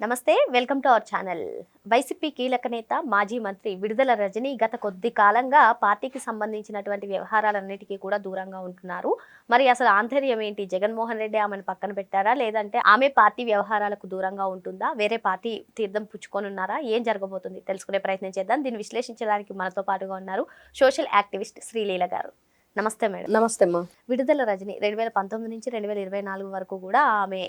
నమస్తే, welcome to our channel. YCP కీలక నేత మాజీ మంత్రి విడుదల రజనీ గత కొద్ది కాలంగా పార్టీకి సంబంధించినటువంటి వ్యవహారాలన్నిటికీ కూడా దూరంగా ఉంటున్నారు. మరి అసలు ఆంతర్యం ఏంటి? జగన్మోహన్ రెడ్డి ఆమెను పక్కన పెట్టారా, లేదంటే ఆమె పార్టీ వ్యవహారాలకు దూరంగా ఉంటుందా, వేరే పార్టీ తీర్థం పుచ్చుకొనున్నారా, ఏం జరగబోతుంది తెలుసుకునే ప్రయత్నం చేద్దాం. దీన్ని విశ్లేషించడానికి మనతో పాటుగా ఉన్నారు సోషల్ యాక్టివిస్ట్ శ్రీలీల గారు. నమస్తే మేడం. నమస్తే అమ్మా. విడుదల రజని 2019 నుంచి 2024 వరకు కూడా ఆమె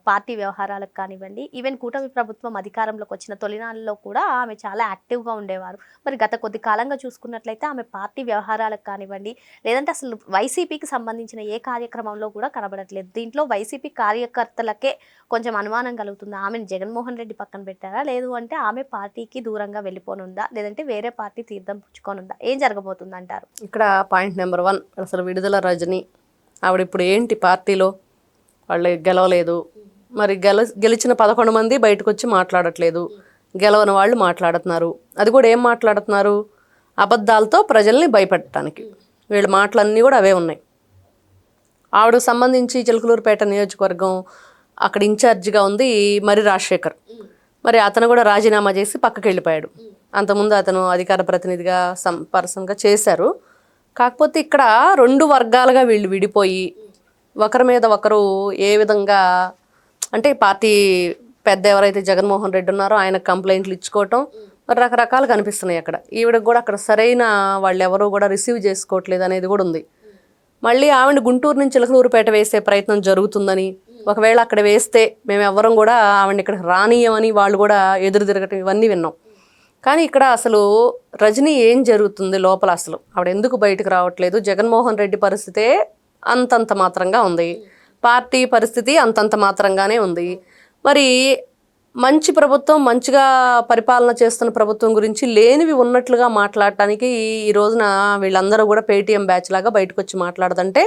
పార్టీ వ్యవహారాలకు కానివ్వండి, ఈవెన్ కూటమి ప్రభుత్వం అధికారంలోకి వచ్చిన తొలినాళ్ళలో కూడా ఆమె చాలా యాక్టివ్గా ఉండేవారు. మరి గత కొద్ది కాలంగా చూసుకున్నట్లయితే ఆమె పార్టీ వ్యవహారాలకు కానివ్వండి, లేదంటే అసలు వైసీపీకి సంబంధించిన ఏ కార్యక్రమంలో కూడా కనబడట్లేదు. దీంట్లో వైసీపీ కార్యకర్తలకే కొంచెం అనుమానం కలుగుతుంది. ఆమెను జగన్మోహన్ రెడ్డి పక్కన పెట్టారా, లేదు అంటే ఆమె పార్టీకి దూరంగా వెళ్ళిపోనుందా, లేదంటే వేరే పార్టీ తీర్థం పుచ్చుకోనుందా, ఏం జరగబోతుంది అంటారు? ఇక్కడ పాయింట్ నెంబర్ 1, అసలు విడుదల రజని ఆవిడ ఇప్పుడు ఏంటి పార్టీలో వాళ్ళు గెలవలేదు. మరి గెలిచిన 11 మంది బయటకు వచ్చి మాట్లాడట్లేదు, గెలవని వాళ్ళు మాట్లాడుతున్నారు. అది కూడా ఏం మాట్లాడుతున్నారు? అబద్ధాలతో ప్రజల్ని భయపెట్టడానికి. వీళ్ళ మాటలన్నీ కూడా అవే ఉన్నాయి. ఆవిడకు సంబంధించి చిలకలూరుపేట నియోజకవర్గం అక్కడ ఇన్ఛార్జిగా ఉంది మరి రాజశేఖర్. మరి అతను కూడా రాజీనామా చేసి పక్కకి వెళ్ళిపోయాడు. అంతకుముందు అతను అధికార ప్రతినిధిగా పర్సన్గా చేశారు. కాకపోతే ఇక్కడ 2 వర్గాలుగా వీళ్ళు విడిపోయి ఒకరి మీద ఒకరు ఏ విధంగా అంటే పార్టీ పెద్ద ఎవరైతే జగన్మోహన్ రెడ్డి ఉన్నారో ఆయన కంప్లైంట్లు ఇచ్చుకోవటం మరి రకరకాలు కనిపిస్తున్నాయి. అక్కడ ఈవిడకి కూడా అక్కడ సరైన వాళ్ళు ఎవరు కూడా రిసీవ్ చేసుకోవట్లేదు అనేది కూడా ఉంది. మళ్ళీ ఆవిడ గుంటూరు నుంచి చిలకలూరుపేట వేసే ప్రయత్నం జరుగుతుందని, ఒకవేళ అక్కడ వేస్తే మేము ఎవరం కూడా ఆవిడని ఇక్కడ రానియమని వాళ్ళు కూడా ఎదురు తిరగటం ఇవన్నీ విన్నాం. కానీ ఇక్కడ అసలు రజనీ ఏం జరుగుతుంది లోపల, అసలు ఆవిడ ఎందుకు బయటకు రావట్లేదు? జగన్మోహన్ రెడ్డి పరిస్థితే అంతంత మాత్రంగా ఉంది, పార్టీ పరిస్థితి అంతంత మాత్రంగానే ఉంది. మరి మంచి ప్రభుత్వం, మంచిగా పరిపాలన చేస్తున్న ప్రభుత్వం గురించి లేనివి ఉన్నట్లుగా మాట్లాడటానికి ఈ రోజున వీళ్ళందరూ కూడా పేటీఎం బ్యాచ్ లాగా బయటకు వచ్చి మాట్లాడదంటే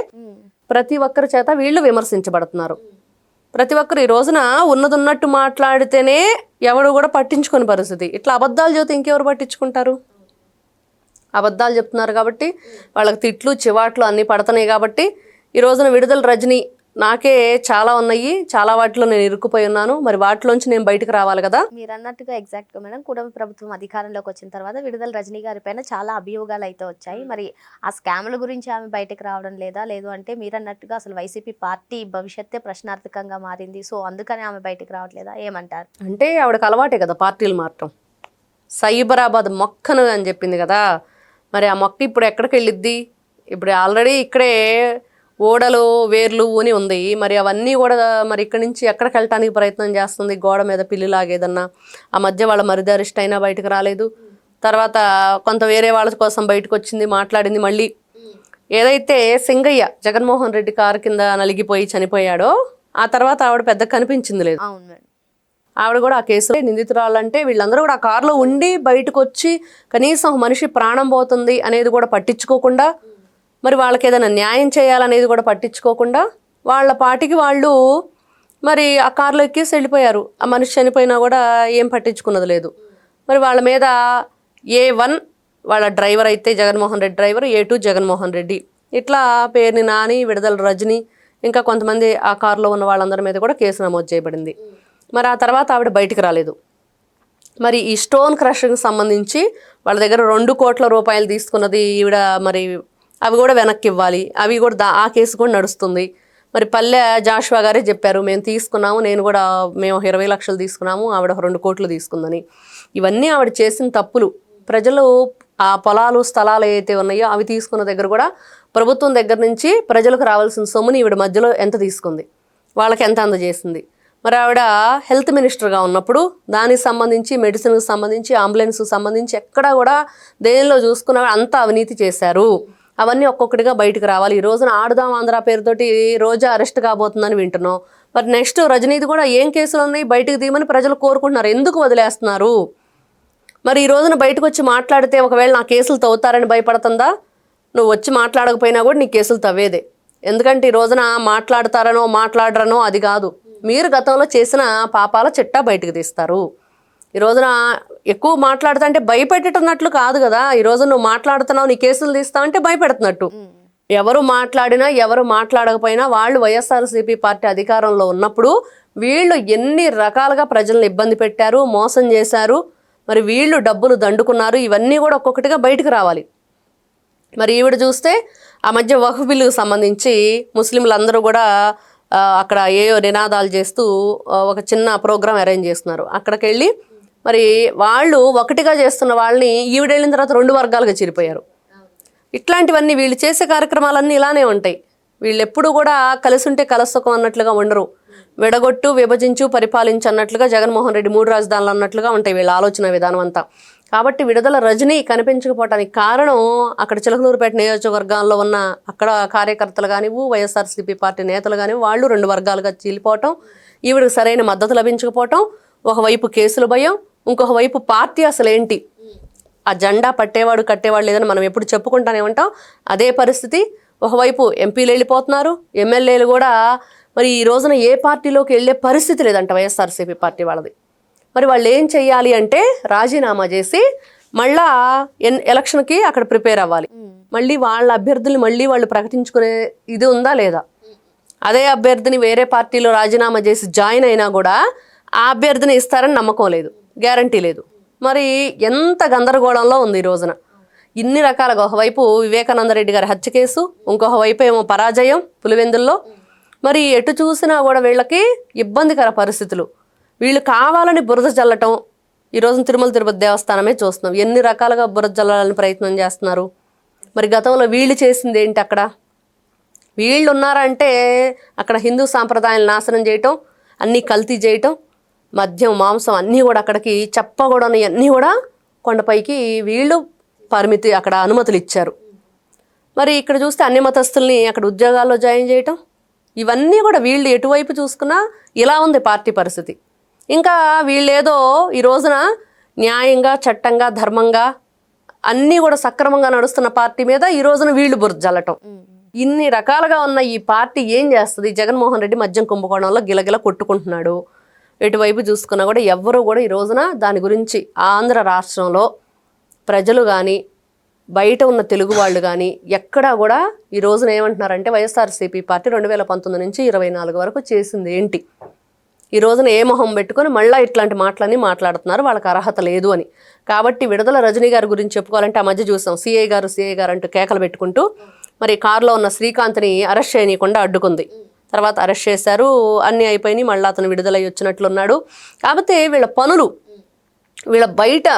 ప్రతి ఒక్కరి చేత వీళ్ళు విమర్శించబడుతున్నారు. ప్రతి ఒక్కరు ఈ రోజున ఉన్నదున్నట్టు మాట్లాడితేనే ఎవడు కూడా పట్టించుకునే పరిస్థితి. ఇట్లా అబద్ధాలు చెబితే ఇంకెవరు పట్టించుకుంటారు? అబద్ధాలు చెప్తున్నారు కాబట్టి వాళ్ళకి తిట్లు చివాట్లు అన్నీ పడుతున్నాయి. కాబట్టి ఈ రోజున విడుదల రజని నాకే చాలా ఉన్నాయి, చాలా వాటిలో నేను ఇరుక్కుపోయి ఉన్నాను, మరి వాటిలోంచి నేను బయటకు రావాలి కదా. మీరు అన్నట్టుగా ఎగ్జాక్ట్గా మేడం, కూటమి ప్రభుత్వం అధికారంలోకి వచ్చిన తర్వాత విడుదల రజనీ గారి పైన చాలా అభియోగాలు అయితే వచ్చాయి. మరి ఆ స్కామ్ల గురించి ఆమె బయటకు రావడం లేదా, లేదు అంటే మీరు అన్నట్టుగా అసలు వైసీపీ పార్టీ భవిష్యత్తే ప్రశ్నార్థకంగా మారింది, సో అందుకని ఆమె బయటకు రావట్లేదా, ఏమంటారు? అంటే ఆవిడకి అలవాటే కదా పార్టీలు మారటం. సైబరాబాద్ మొక్కను అని చెప్పింది కదా, మరి ఆ మొక్క ఇప్పుడు ఎక్కడికి వెళ్ళిద్ది? ఇప్పుడు ఆల్రెడీ ఇక్కడే ఓడలు వేర్లు ఊని ఉంది. మరి అవన్నీ కూడా మరి ఇక్కడి నుంచి ఎక్కడికి వెళ్ళటానికి ప్రయత్నం చేస్తుంది? గోడ మీద పిల్లిలాగేదన్నా. ఆ మధ్య వాళ్ళ మరిదరిష్ట అయినా బయటకు రాలేదు. తర్వాత కొంత వేరే వాళ్ళ కోసం బయటకు వచ్చింది, మాట్లాడింది. మళ్ళీ ఏదైతే సింగయ్య జగన్మోహన్ రెడ్డి కారు కింద నలిగిపోయి చనిపోయాడో ఆ తర్వాత ఆవిడ పెద్ద కనిపించింది లేదు. ఆవిడ కూడా ఆ కేసులో నిందితురాలంటే వీళ్ళందరూ కూడా ఆ కారులో ఉండి బయటకు వచ్చి కనీసం మనిషి ప్రాణం పోతుంది అనేది కూడా పట్టించుకోకుండా, మరి వాళ్ళకి ఏదైనా న్యాయం చేయాలనేది కూడా పట్టించుకోకుండా వాళ్ళ పాటికి వాళ్ళు మరి ఆ కారులో ఎక్కేసి వెళ్ళిపోయారు. ఆ మనిషి చనిపోయినా కూడా ఏం పట్టించుకున్నది లేదు. మరి వాళ్ళ మీద A1 వాళ్ళ డ్రైవర్ అయితే జగన్మోహన్ రెడ్డి డ్రైవర్, A2 జగన్మోహన్ రెడ్డి, ఇట్లా పేరుని నాని, విడుదల రజని, ఇంకా కొంతమంది ఆ కారులో ఉన్న వాళ్ళందరి మీద కూడా కేసు నమోదు చేయబడింది. మరి ఆ తర్వాత ఆవిడ బయటికి రాలేదు. మరి ఈ స్టోన్ క్రషర్కి సంబంధించి వాళ్ళ దగ్గర 2 కోట్ల రూపాయలు తీసుకున్నది ఈవిడ, మరి అవి కూడా వెనక్కి ఇవ్వాలి. అవి కూడా ఆ కేసు కూడా నడుస్తుంది. మరి పల్లె జాషువా గారే చెప్పారు, మేము తీసుకున్నాము, మేము 20 లక్షలు తీసుకున్నాము, ఆవిడ 2 కోట్లు తీసుకుందని. ఇవన్నీ ఆవిడ చేసిన తప్పులు. ప్రజలు ఆ పొలాలు స్థలాలు ఏవైతే ఉన్నాయో అవి తీసుకున్న దగ్గర కూడా ప్రభుత్వం దగ్గర నుంచి ప్రజలకు రావాల్సిన సొమ్ముని ఈవిడ మధ్యలో ఎంత తీసుకుంది, వాళ్ళకి ఎంత అందజేసింది. మరి ఆవిడ హెల్త్ మినిస్టర్గా ఉన్నప్పుడు దానికి సంబంధించి, మెడిసిన్కి సంబంధించి, అంబులెన్స్కి సంబంధించి ఎక్కడా కూడా దేనిలో చూసుకున్న అంతా అవినీతి చేశారు. అవన్నీ ఒక్కొక్కటిగా బయటకు రావాలి. ఈ రోజున ఆడుదాం ఆంధ్ర పేరుతోటి రోజా అరెస్ట్ కాబోతుందని వింటున్నాం. మరి నెక్స్ట్ రజనీది కూడా ఏం కేసులు ఉన్నాయి బయటకు తీయమని ప్రజలు కోరుకుంటున్నారు. ఎందుకు వదిలేస్తున్నారు? మరి ఈ రోజున బయటకు వచ్చి మాట్లాడితే ఒకవేళ నా కేసులు తవ్వుతారని భయపడుతుందా? నువ్వు వచ్చి మాట్లాడకపోయినా కూడా నీ కేసులు తవ్వేదే. ఎందుకంటే ఈ రోజున మాట్లాడతారనో మాట్లాడరనో అది కాదు, మీరు గతంలో చేసిన పాపాల చిట్టా బయటకు తీస్తారు. ఈ రోజున ఎక్కువ మాట్లాడుతా అంటే భయపెట్టేటన్నట్లు కాదు కదా. ఈ రోజు నువ్వు మాట్లాడుతున్నావు, నీ కేసులు తీస్తావు అంటే భయపెడుతున్నట్టు. ఎవరు మాట్లాడినా ఎవరు మాట్లాడకపోయినా వాళ్ళు వైఎస్ఆర్సీపీ పార్టీ అధికారంలో ఉన్నప్పుడు వీళ్ళు ఎన్ని రకాలుగా ప్రజలను ఇబ్బంది పెట్టారు, మోసం చేశారు, మరి వీళ్ళు డబ్బులు దండుకున్నారు, ఇవన్నీ కూడా ఒక్కొక్కటిగా బయటకు రావాలి. మరి ఈవిడ చూస్తే ఆ మధ్య వక్ఫ్ బిల్లుకు సంబంధించి ముస్లింలందరూ కూడా అక్కడ ఏయో నినాదాలు చేస్తూ ఒక చిన్న ప్రోగ్రాం అరేంజ్ చేస్తున్నారు. అక్కడికి వెళ్ళి మరి వాళ్ళు ఒకటిగా చేస్తున్న వాళ్ళని ఈవిడ వెళ్ళిన తర్వాత 2 వర్గాలుగా చీలిపోయారు. ఇట్లాంటివన్నీ వీళ్ళు చేసే కార్యక్రమాలన్నీ ఇలానే ఉంటాయి. వీళ్ళు ఎప్పుడు కూడా కలిసి ఉంటే కలసుకం అన్నట్లుగా ఉండరు. విడగొట్టు, విభజించు, పరిపాలించు అన్నట్లుగా జగన్మోహన్ రెడ్డి 3 రాజధానులు అన్నట్లుగా ఉంటాయి వీళ్ళ ఆలోచన విధానం అంతా. కాబట్టి విడుదల రజనీ కనిపించకపోవటానికి కారణం అక్కడ చిలకలూరుపేట నియోజకవర్గాల్లో ఉన్న అక్కడ కార్యకర్తలు కానివ్వు, వైఎస్ఆర్సీపీ పార్టీ నేతలు కానివ్వు, వాళ్ళు 2 వర్గాలుగా చీలిపోవటం, ఈవిడికి సరైన మద్దతు లభించకపోవటం, ఒకవైపు కేసుల భయం, ఇంకొక వైపు పార్టీ అసలు ఏంటి, ఆ జెండా పట్టేవాడు కట్టేవాడు లేదని మనం ఎప్పుడు చెప్పుకుంటానే ఉంటాం. అదే పరిస్థితి. ఒకవైపు ఎంపీలు వెళ్ళిపోతున్నారు, ఎమ్మెల్యేలు కూడా మరి ఈ రోజున ఏ పార్టీలోకి వెళ్ళే పరిస్థితి లేదంట వైఎస్ఆర్సీపీ పార్టీ వాళ్ళది. మరి వాళ్ళు ఏం చెయ్యాలి అంటే రాజీనామా చేసి మళ్ళా ఎలక్షన్కి అక్కడ ప్రిపేర్ అవ్వాలి. మళ్ళీ వాళ్ళ అభ్యర్థుల్ని మళ్ళీ వాళ్ళు ప్రకటించుకునే ఇది ఉందా లేదా? అదే అభ్యర్థిని వేరే పార్టీలో రాజీనామా చేసి జాయిన్ అయినా కూడా ఆ అభ్యర్థిని ఇస్తారని నమ్మకం లేదు, గ్యారంటీ లేదు. మరి ఎంత గందరగోళంలో ఉంది ఈ రోజున. ఇన్ని రకాలుగా ఒకవైపు వివేకానందరెడ్డి గారి హత్య కేసు, ఇంకొక వైపు ఏమో పరాజయం పులివెందుల్లో. మరి ఎటు చూసినా కూడా వీళ్ళకి ఇబ్బందికర పరిస్థితులు. వీళ్ళు కావాలని బురద చల్లటం. ఈరోజు తిరుమల తిరుపతి దేవస్థానమే చూస్తున్నాం, ఎన్ని రకాలుగా బురద చల్లాలని ప్రయత్నం చేస్తున్నారు. మరి గతంలో వీళ్ళు చేసింది ఏంటి? అక్కడ వీళ్ళు ఉన్నారంటే అక్కడ హిందూ సాంప్రదాయాలను నాశనం చేయటం, అన్నీ కల్తీ చేయటం, మద్యం మాంసం అన్నీ కూడా అక్కడికి చెప్పకూడని అన్నీ కూడా కొండపైకి వీళ్ళు పరిమితి అక్కడ అనుమతులు ఇచ్చారు. మరి ఇక్కడ చూస్తే అన్ని మతస్థుల్ని అక్కడ ఉద్యోగాల్లో జాయిన్ చేయటం, ఇవన్నీ కూడా వీళ్ళు ఎటువైపు చూసుకున్నా ఇలా ఉంది పార్టీ పరిస్థితి. ఇంకా వీళ్ళేదో ఈ రోజున న్యాయంగా, చట్టంగా, ధర్మంగా అన్నీ కూడా సక్రమంగా నడుస్తున్న పార్టీ మీద ఈ రోజున వీళ్ళు బురద జల్లటం. ఇన్ని రకాలుగా ఉన్న ఈ పార్టీ ఏం చేస్తుంది? జగన్మోహన్ రెడ్డి మద్యం కుంభకోణంలో గిలగిల కొట్టుకుంటున్నాడు. ఎటువైపు చూసుకున్నా కూడా ఎవ్వరూ కూడా ఈ రోజున దాని గురించి ఆంధ్ర రాష్ట్రంలో ప్రజలు కానీ బయట ఉన్న తెలుగు వాళ్ళు కానీ ఎక్కడా కూడా ఈ రోజున ఏమంటున్నారంటే వైఎస్ఆర్సీపీ పార్టీ 2019 నుంచి 24 వరకు చేసింది ఏంటి, ఈ రోజున ఏ మొహం పెట్టుకొని మళ్ళీ ఇట్లాంటి మాటలన్నీ మాట్లాడుతున్నారు, వాళ్ళకి అర్హత లేదు అని. కాబట్టి విడుదల రజనీ గారి గురించి చెప్పుకోవాలంటే ఆ మధ్య చూసాం, సిఐ గారు అంటూ కేకలు పెట్టుకుంటూ మరి కారులో ఉన్న శ్రీకాంత్ని అరెస్ట్ చేయనీయకుండా అడ్డుకుంది. తర్వాత అరెస్ట్ చేశారు, అన్నీ అయిపోయినాయి, మళ్ళీ అతను విడుదలయ్యి వచ్చినట్లున్నాడు. కాబట్టి వీళ్ళ పనులు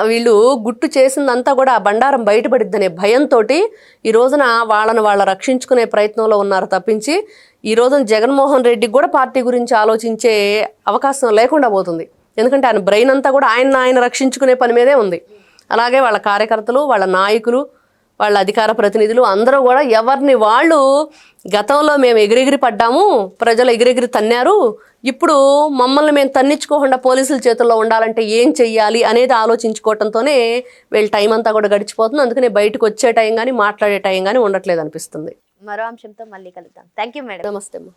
వీళ్ళు గుట్టు చేసిందంతా కూడా ఆ బండారం బయటపడిద్దనే భయంతో ఈ రోజున వాళ్ళ రక్షించుకునే ప్రయత్నంలో ఉన్నారు తప్పించి ఈ రోజున జగన్మోహన్ రెడ్డికి కూడా పార్టీ గురించి ఆలోచించే అవకాశం లేకుండా పోతుంది. ఎందుకంటే ఆయన బ్రెయిన్ అంతా కూడా ఆయన రక్షించుకునే పని మీదే ఉంది. అలాగే వాళ్ళ కార్యకర్తలు, వాళ్ళ నాయకులు, వాళ్ళ అధికార ప్రతినిధులు అందరూ కూడా ఎవరిని వాళ్ళు గతంలో మేము ఎగిరెగిరి పడ్డాము, ప్రజలు ఎగిరెగిరి తన్నారు, ఇప్పుడు మమ్మల్ని మేము తన్నించుకోకుండా పోలీసుల చేతుల్లో ఉండాలంటే ఏం చెయ్యాలి అనేది ఆలోచించుకోవడంతోనే వీళ్ళ టైం అంతా కూడా గడిచిపోతుంది. అందుకనే బయటకు వచ్చే టైం కానీ మాట్లాడే టైం కానీ ఉండట్లేదు అనిపిస్తుంది. మరో అంశంతో మళ్ళీ కలుద్దాం. Thank you madam. నమస్తే అమ్మా.